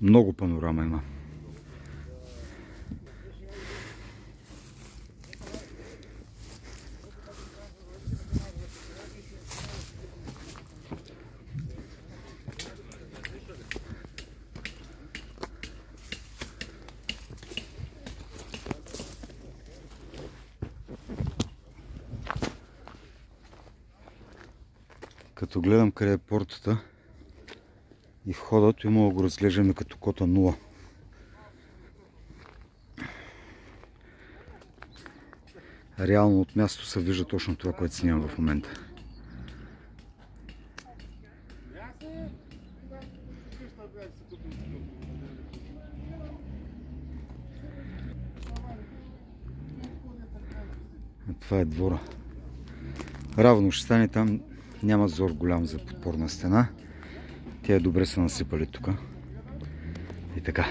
Много панорама има. Като гледам къде е портата и входът, и мога да го разглеждаме като кота 0. Реално от място се вижда точно това, което снимам в момента. Това е двора. Равно ще стане там, няма зор голям за подпорна стена. Тя добре са насипали тук. И така.